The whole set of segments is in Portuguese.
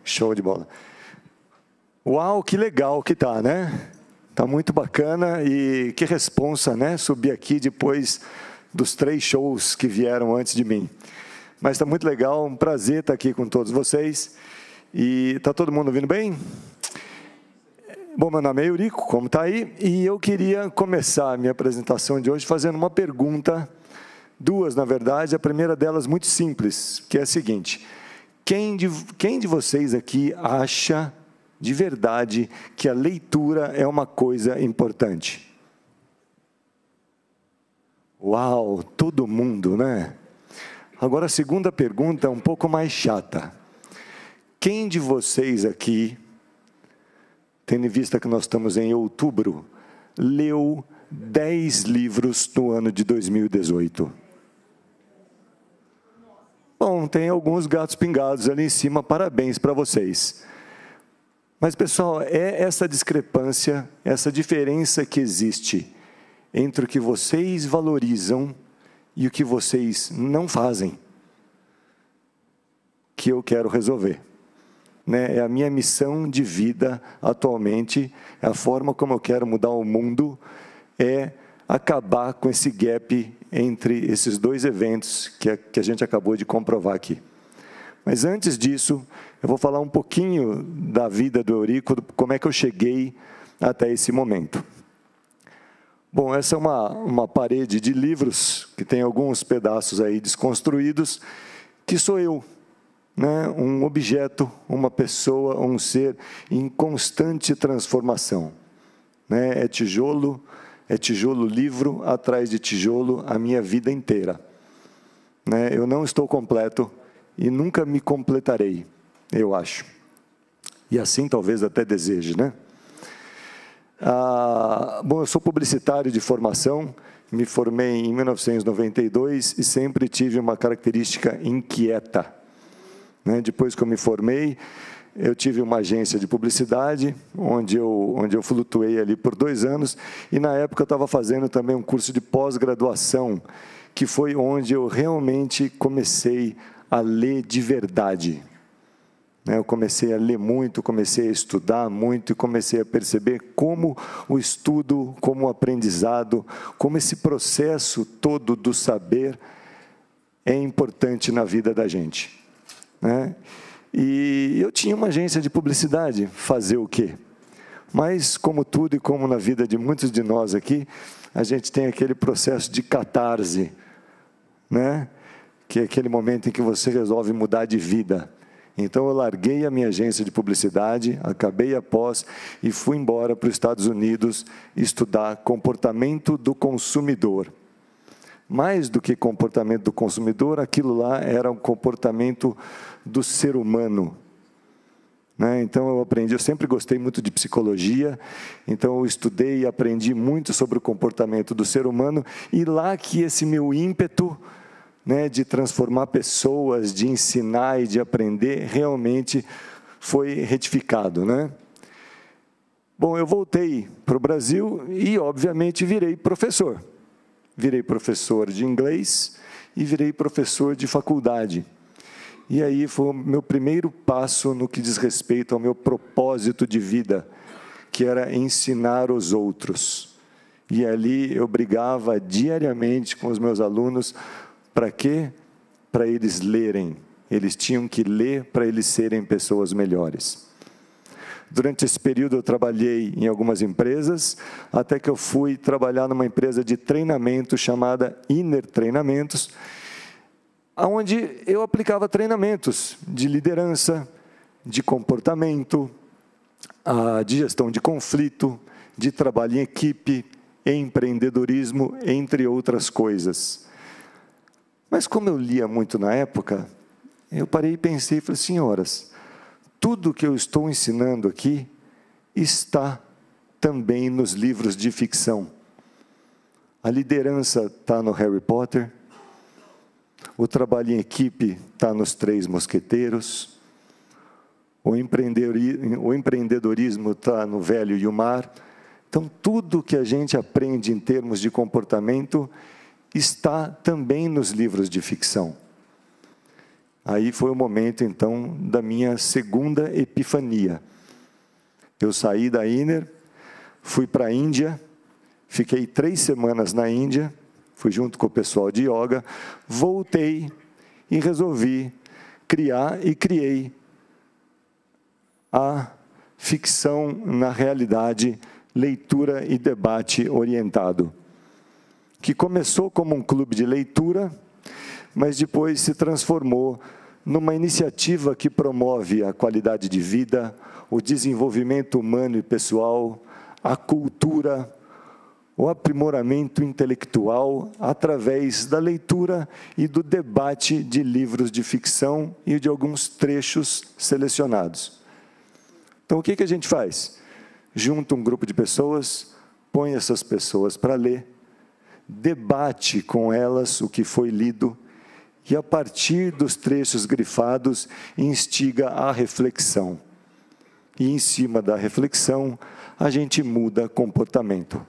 Show de bola. Uau, que legal que tá, né? Tá muito bacana e que responsa, né? Subir aqui depois dos 3 shows que vieram antes de mim. Mas está muito legal, um prazer estar aqui com todos vocês. E está todo mundo ouvindo bem? Bom, meu nome é Eurico, como está aí, e eu queria começar a minha apresentação de hoje fazendo uma pergunta, 2, na verdade. A primeira delas muito simples, que é a seguinte: quem de vocês aqui acha de verdade que a leitura é uma coisa importante? Uau, todo mundo, né? Agora, a segunda pergunta é um pouco mais chata. Quem de vocês aqui, tendo em vista que nós estamos em outubro, leu 10 livros no ano de 2018? Bom, tem alguns gatos pingados ali em cima, parabéns para vocês. Mas, pessoal, é essa discrepância, essa diferença que existe entre o que vocês valorizam e o que vocês não fazem, que eu quero resolver. Né? É a minha missão de vida atualmente, é a forma como eu quero mudar o mundo, é acabar com esse gap entre esses 2 eventos que a gente acabou de comprovar aqui. Mas antes disso, eu vou falar um pouquinho da vida do Eurico, como é que eu cheguei até esse momento. Bom, essa é uma parede de livros, que tem alguns pedaços aí desconstruídos, que sou eu, né? Um objeto, uma pessoa, um ser em constante transformação. Né? É tijolo livro atrás de tijolo a minha vida inteira. Né? Eu não estou completo e nunca me completarei, eu acho. E assim talvez até deseje, né? Bom, eu sou publicitário de formação, me formei em 1992 e sempre tive uma característica inquieta. Né? Depois que eu me formei, eu tive uma agência de publicidade, onde eu flutuei ali por 2 anos, e na época eu estava fazendo também um curso de pós-graduação, que foi onde eu realmente comecei a ler de verdade. Eu comecei a ler muito, comecei a estudar muito e comecei a perceber como o estudo, como o aprendizado, como esse processo todo do saber é importante na vida da gente. Né? E eu tinha uma agência de publicidade, fazer o quê? Mas, como tudo e como na vida de muitos de nós aqui, a gente tem aquele processo de catarse, né? Que é aquele momento em que você resolve mudar de vida. Então, eu larguei a minha agência de publicidade, acabei a pós e fui embora para os Estados Unidos estudar comportamento do consumidor. Mais do que comportamento do consumidor, aquilo lá era um comportamento do ser humano. Né? Então, eu sempre gostei muito de psicologia, então eu estudei e aprendi muito sobre o comportamento do ser humano, e lá que esse meu ímpeto, né, de transformar pessoas, de ensinar e de aprender, realmente foi retificado. Né? Bom, eu voltei para o Brasil e, obviamente, virei professor. Virei professor de inglês e virei professor de faculdade. E aí foi o meu primeiro passo no que diz respeito ao meu propósito de vida, que era ensinar os outros. E ali eu brigava diariamente com os meus alunos. Para quê? Para eles lerem. Eles tinham que ler para eles serem pessoas melhores. Durante esse período eu trabalhei em algumas empresas, até que eu fui trabalhar numa empresa de treinamento chamada Inner Treinamentos, onde eu aplicava treinamentos de liderança, de comportamento, de gestão de conflito, de trabalho em equipe, empreendedorismo, entre outras coisas. Mas como eu lia muito na época, eu parei e pensei e falei: senhoras, tudo que eu estou ensinando aqui está também nos livros de ficção. A liderança está no Harry Potter, o trabalho em equipe está nos 3 Mosqueteiros, o empreendedorismo está no Velho e o Mar. Então, tudo que a gente aprende em termos de comportamento está também nos livros de ficção. Aí foi o momento, então, da minha segunda epifania. Eu saí da Inner, fui para a Índia, fiquei 3 semanas na Índia, fui junto com o pessoal de yoga, voltei e resolvi criar e criei a ficção na realidade, leitura e debate orientado, que começou como um clube de leitura, mas depois se transformou numa iniciativa que promove a qualidade de vida, o desenvolvimento humano e pessoal, a cultura, o aprimoramento intelectual através da leitura e do debate de livros de ficção e de alguns trechos selecionados. Então, o que a gente faz? Junta um grupo de pessoas, põe essas pessoas para ler, debate com elas o que foi lido e, a partir dos trechos grifados, instiga a reflexão. E, em cima da reflexão, a gente muda comportamento.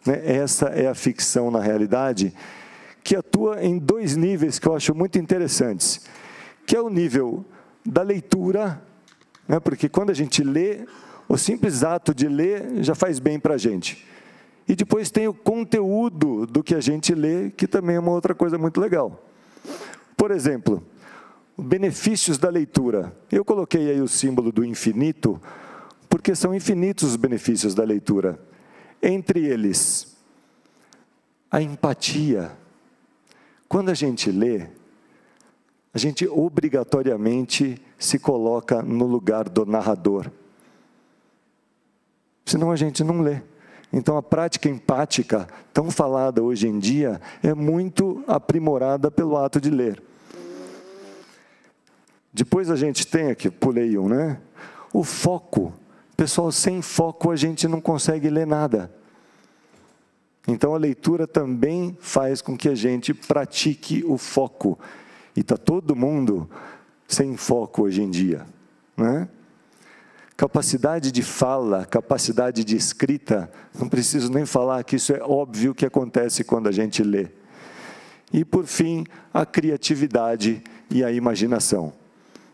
Essa é a ficção na realidade, que atua em 2 níveis que eu acho muito interessantes, que é o nível da leitura, porque quando a gente lê, o simples ato de ler já faz bem para a gente. E depois tem o conteúdo do que a gente lê, que também é uma outra coisa muito legal. Por exemplo, benefícios da leitura. Eu coloquei aí o símbolo do infinito, porque são infinitos os benefícios da leitura. Entre eles, a empatia. Quando a gente lê, a gente obrigatoriamente se coloca no lugar do narrador. Senão a gente não lê. Então, a prática empática, tão falada hoje em dia, é muito aprimorada pelo ato de ler. Depois a gente tem aqui, pulei um, né? O foco. Pessoal, sem foco a gente não consegue ler nada. Então, a leitura também faz com que a gente pratique o foco. E está todo mundo sem foco hoje em dia, né? Capacidade de fala, capacidade de escrita, não preciso nem falar que isso é óbvio que acontece quando a gente lê. E, por fim, a criatividade e a imaginação.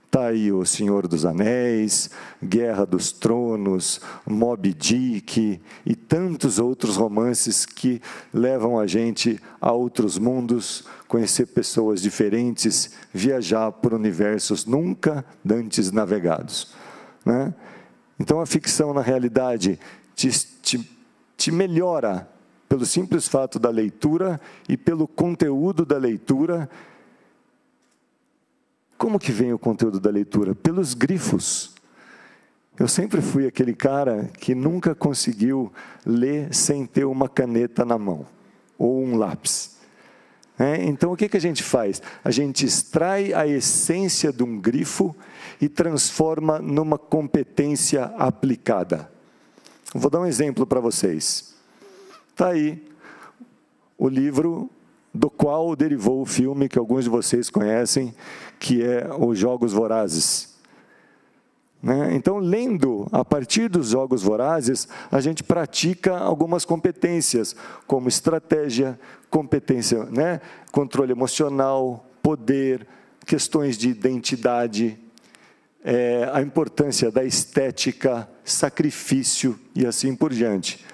Está aí o Senhor dos Anéis, Guerra dos Tronos, Moby Dick e tantos outros romances que levam a gente a outros mundos, conhecer pessoas diferentes, viajar por universos nunca antes navegados, né? Então, a ficção, na realidade, te melhora pelo simples fato da leitura e pelo conteúdo da leitura. Como que vem o conteúdo da leitura? Pelos grifos. Eu sempre fui aquele cara que nunca conseguiu ler sem ter uma caneta na mão, ou um lápis. Então, o que a gente faz? A gente extrai a essência de um grifo e transforma numa competência aplicada. Vou dar um exemplo para vocês. Está aí o livro do qual derivou o filme que alguns de vocês conhecem, que é Os Jogos Vorazes. Então, lendo a partir dos Jogos Vorazes, a gente pratica algumas competências, como estratégia, competência, controle emocional, poder, questões de identidade, a importância da estética, sacrifício e assim por diante.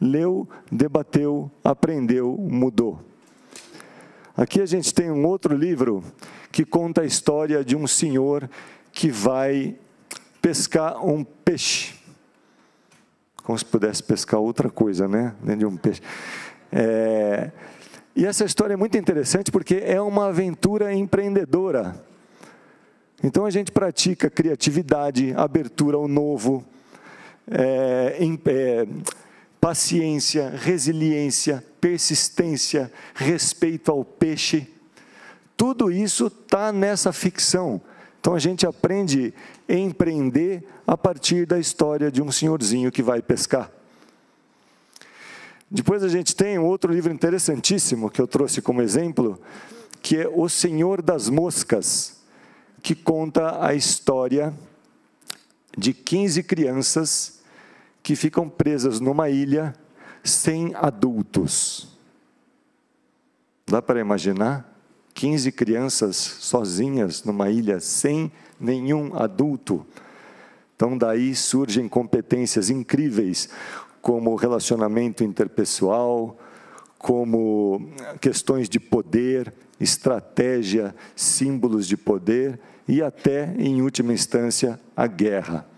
Leu, debateu, aprendeu, mudou. Aqui a gente tem um outro livro que conta a história de um senhor que vai pescar um peixe. Como se pudesse pescar outra coisa, dentro de um peixe. E essa história é muito interessante porque é uma aventura empreendedora. Então, a gente pratica criatividade, abertura ao novo, paciência, resiliência, persistência, respeito ao peixe. Tudo isso está nessa ficção. Então, a gente aprende a empreender a partir da história de um senhorzinho que vai pescar. Depois a gente tem um outro livro interessantíssimo, que eu trouxe como exemplo, que é O Senhor das Moscas, que conta a história de 15 crianças que ficam presas numa ilha sem adultos. Dá para imaginar? 15 crianças sozinhas numa ilha, sem nenhum adulto. Então, daí surgem competências incríveis, como relacionamento interpessoal, como questões de poder, estratégia, símbolos de poder e até, em última instância, a guerra.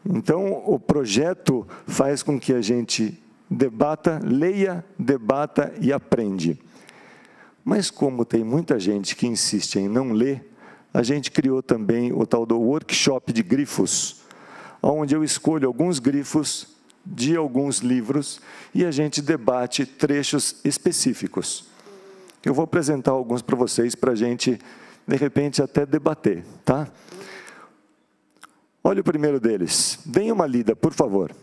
Então, o projeto faz com que a gente debata, leia, debata e aprende. Mas como tem muita gente que insiste em não ler, a gente criou também o tal do workshop de grifos, onde eu escolho alguns grifos de alguns livros e a gente debate trechos específicos. Eu vou apresentar alguns para vocês, para a gente, de repente, até debater, tá? Olha o primeiro deles. Deem uma lida, por favor.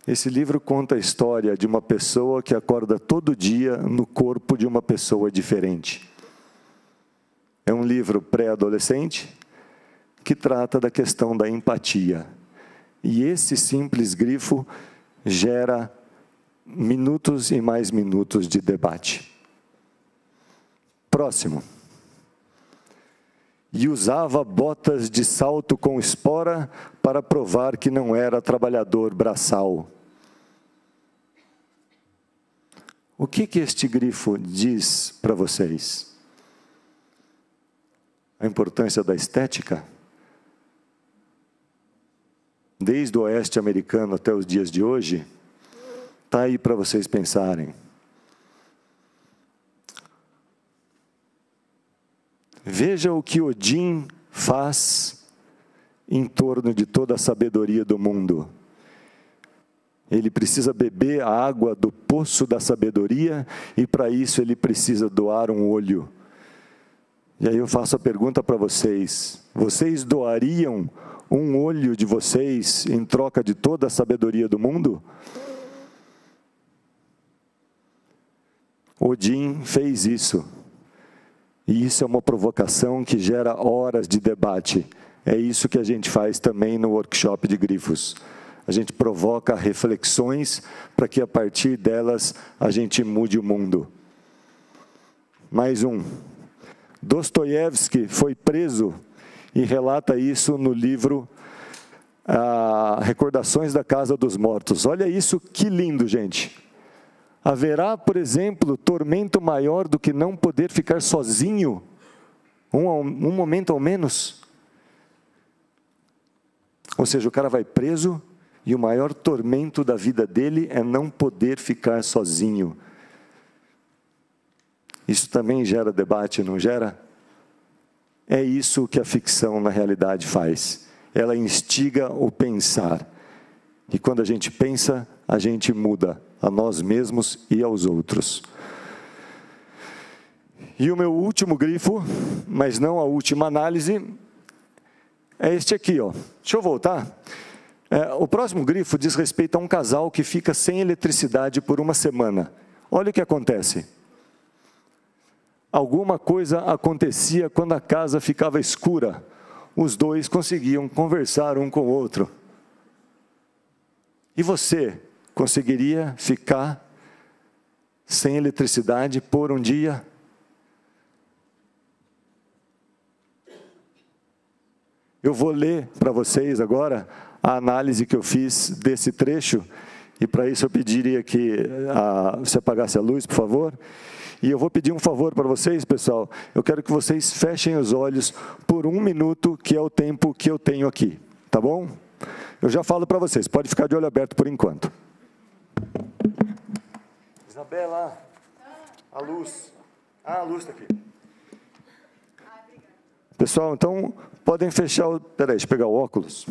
Esse livro conta a história de uma pessoa que acorda todo dia no corpo de uma pessoa diferente. É um livro pré-adolescente que trata da questão da empatia. E esse simples grifo gera minutos e mais minutos de debate. Próximo. E usava botas de salto com espora para provar que não era trabalhador braçal. O que este grifo diz para vocês? A importância da estética? Desde o oeste americano até os dias de hoje, está aí para vocês pensarem. Veja o que Odin faz em torno de toda a sabedoria do mundo. Ele precisa beber a água do poço da sabedoria e para isso ele precisa doar um olho. E aí eu faço a pergunta para vocês: vocês doariam um olho de vocês em troca de toda a sabedoria do mundo? Odin fez isso. E isso é uma provocação que gera horas de debate. É isso que a gente faz também no workshop de grifos. A gente provoca reflexões para que a partir delas a gente mude o mundo. Mais um. Dostoiévski foi preso e relata isso no livro Recordações da Casa dos Mortos. Olha isso, que lindo, gente. Haverá, por exemplo, tormento maior do que não poder ficar sozinho um momento ao menos? Ou seja, o cara vai preso e o maior tormento da vida dele é não poder ficar sozinho. Isso também gera debate, não gera? É isso que a ficção, na realidade, faz. Ela instiga o pensar. E quando a gente pensa, a gente muda a nós mesmos e aos outros. E o meu último grifo, mas não a última análise, é este aqui, ó. Deixa eu voltar. O próximo grifo diz respeito a um casal que fica sem eletricidade por uma semana. Olha o que acontece. Alguma coisa acontecia quando a casa ficava escura. Os dois conseguiam conversar um com o outro. E você conseguiria ficar sem eletricidade por um dia? Eu vou ler para vocês agora a análise que eu fiz desse trecho, e para isso eu pediria que você apagasse a luz, por favor. E eu vou pedir um favor para vocês, pessoal. Eu quero que vocês fechem os olhos por 1 minuto, que é o tempo que eu tenho aqui, tá bom? Eu já falo para vocês, pode ficar de olho aberto por enquanto. Isabela, a luz. A luz está aqui. Pessoal, então, podem fechar o... Peraí, deixa eu pegar o óculos.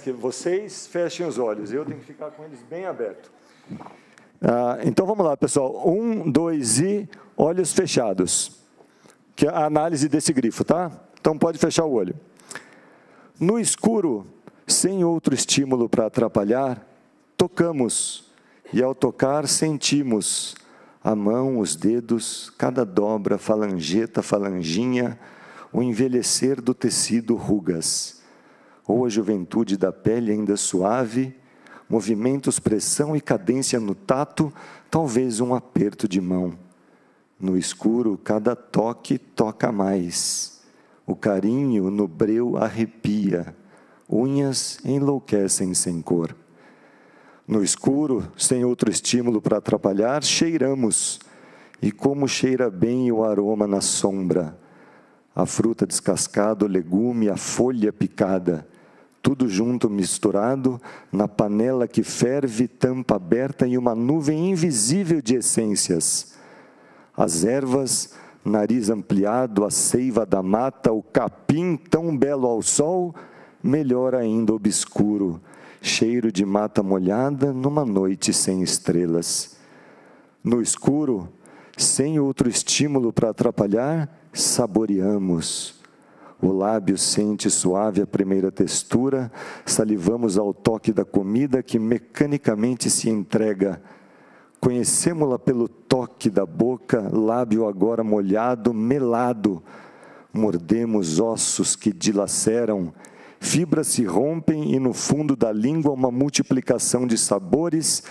Que vocês fechem os olhos, eu tenho que ficar com eles bem abertos. Então, vamos lá, pessoal. 1, 2 e olhos fechados. Que é a análise desse grifo, tá? Então, pode fechar o olho. No escuro, sem outro estímulo para atrapalhar, tocamos. E ao tocar, sentimos A mão, os dedos, cada dobra, falangeta, falanginha, o envelhecer do tecido, rugas, ou a juventude da pele ainda suave, movimentos, pressão e cadência no tato, talvez um aperto de mão. No escuro, cada toque toca mais. O carinho no breu arrepia, unhas enlouquecem sem cor. No escuro, sem outro estímulo para atrapalhar, cheiramos, e como cheira bem o aroma na sombra. A fruta descascada, o legume, a folha picada, tudo junto misturado, na panela que ferve, tampa aberta e uma nuvem invisível de essências. As ervas, nariz ampliado, a seiva da mata, o capim tão belo ao sol, melhor ainda obscuro, cheiro de mata molhada numa noite sem estrelas. No escuro, sem outro estímulo para atrapalhar, saboreamos. O lábio sente suave a primeira textura, salivamos ao toque da comida que mecanicamente se entrega. Conhecemo-la pelo toque da boca, lábio agora molhado, melado. Mordemos ossos que dilaceram, fibras se rompem e no fundo da língua uma multiplicação de sabores,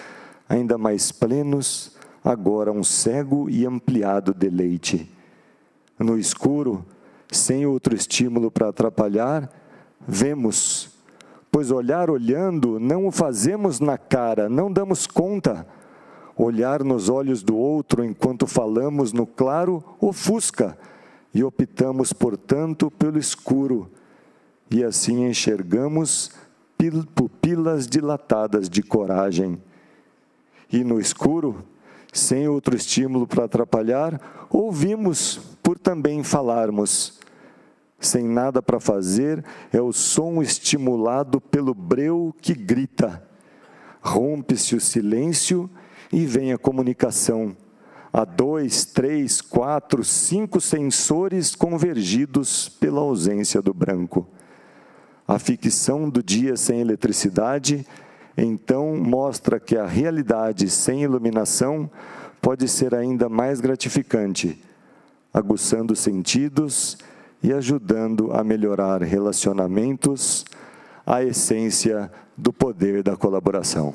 ainda mais plenos, agora um cego e ampliado deleite. No escuro, sem outro estímulo para atrapalhar, vemos, pois olhar olhando não o fazemos na cara, não damos conta. Olhar nos olhos do outro enquanto falamos no claro ofusca, e optamos, portanto, pelo escuro, e assim enxergamos pupilas dilatadas de coragem. E no escuro, sem outro estímulo para atrapalhar, ouvimos por também falarmos. Sem nada para fazer, é o som estimulado pelo breu que grita. Rompe-se o silêncio e vem a comunicação. Há 2, 3, 4, 5 sensores convergidos pela ausência do branco. A ficção do dia sem eletricidade, então, mostra que a realidade sem iluminação pode ser ainda mais gratificante, aguçando sentidos e ajudando a melhorar relacionamentos, a essência do poder da colaboração.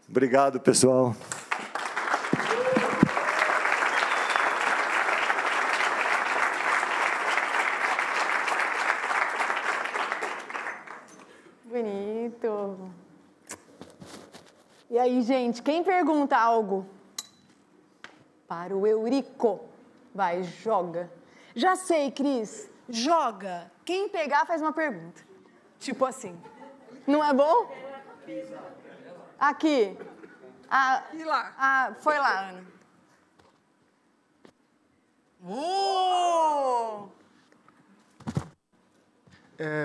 Obrigado, pessoal. Bonito. E aí, gente, quem pergunta algo para o Eurico? Vai, joga. Já sei, Cris. Joga. Quem pegar faz uma pergunta. Tipo assim. Não é bom? Aqui. E lá? Foi lá, Ana.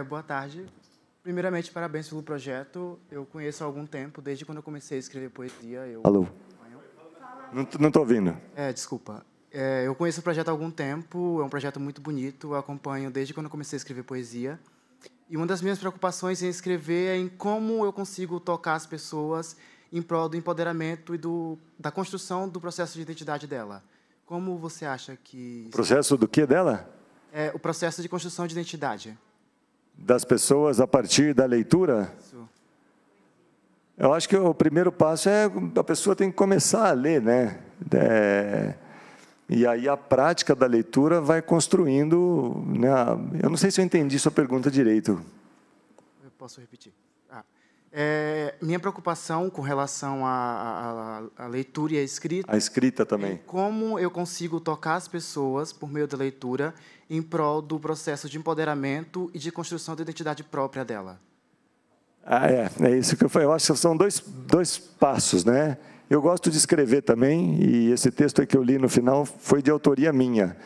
Boa tarde. Primeiramente, parabéns pelo projeto. Eu conheço há algum tempo, desde quando eu comecei a escrever poesia. Alô? Não estou ouvindo. Desculpa. Eu conheço o projeto há algum tempo, é um projeto muito bonito, eu acompanho desde quando eu comecei a escrever poesia. E uma das minhas preocupações em escrever é em como eu consigo tocar as pessoas em prol do empoderamento e da construção do processo de identidade dela. Como você acha que... O processo do que dela? O processo de construção de identidade. Das pessoas a partir da leitura? Isso. Eu acho que o primeiro passo é a pessoa tem que começar a ler, né? E aí a prática da leitura vai construindo, né? Eu não sei se eu entendi sua pergunta direito. Eu posso repetir. Minha preocupação com relação à leitura e à escrita... A escrita também. Como eu consigo tocar as pessoas, por meio da leitura, em prol do processo de empoderamento e de construção da identidade própria dela. É isso que eu falei. Eu acho que são dois passos, né? Eu gosto de escrever também, e esse texto aí que eu li no final foi de autoria minha.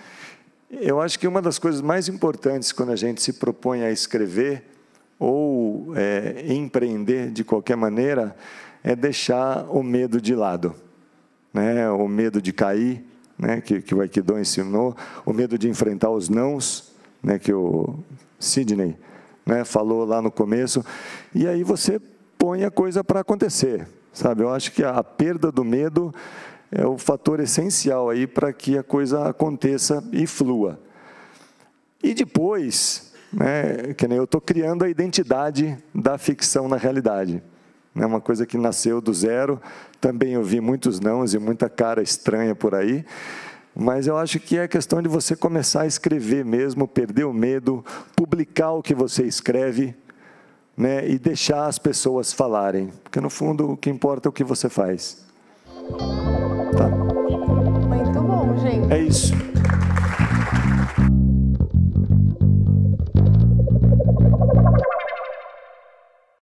Eu acho que uma das coisas mais importantes quando a gente se propõe a escrever ou empreender de qualquer maneira é deixar o medo de lado, né? O medo de cair, né? Que o Aikido ensinou, o medo de enfrentar os nãos, né? Que o Sidney, né, falou lá no começo, e aí você põe a coisa para acontecer, sabe? Eu acho que a perda do medo é o fator essencial aí para que a coisa aconteça e flua. E depois, né, que nem eu estou criando a identidade da ficção na realidade. É uma coisa que nasceu do zero, também eu vi muitos nãos e muita cara estranha por aí, mas eu acho que é questão de você começar a escrever mesmo, perder o medo, publicar o que você escreve, né, e deixar as pessoas falarem, porque no fundo o que importa é o que você faz. Tá? Muito bom, gente. É isso.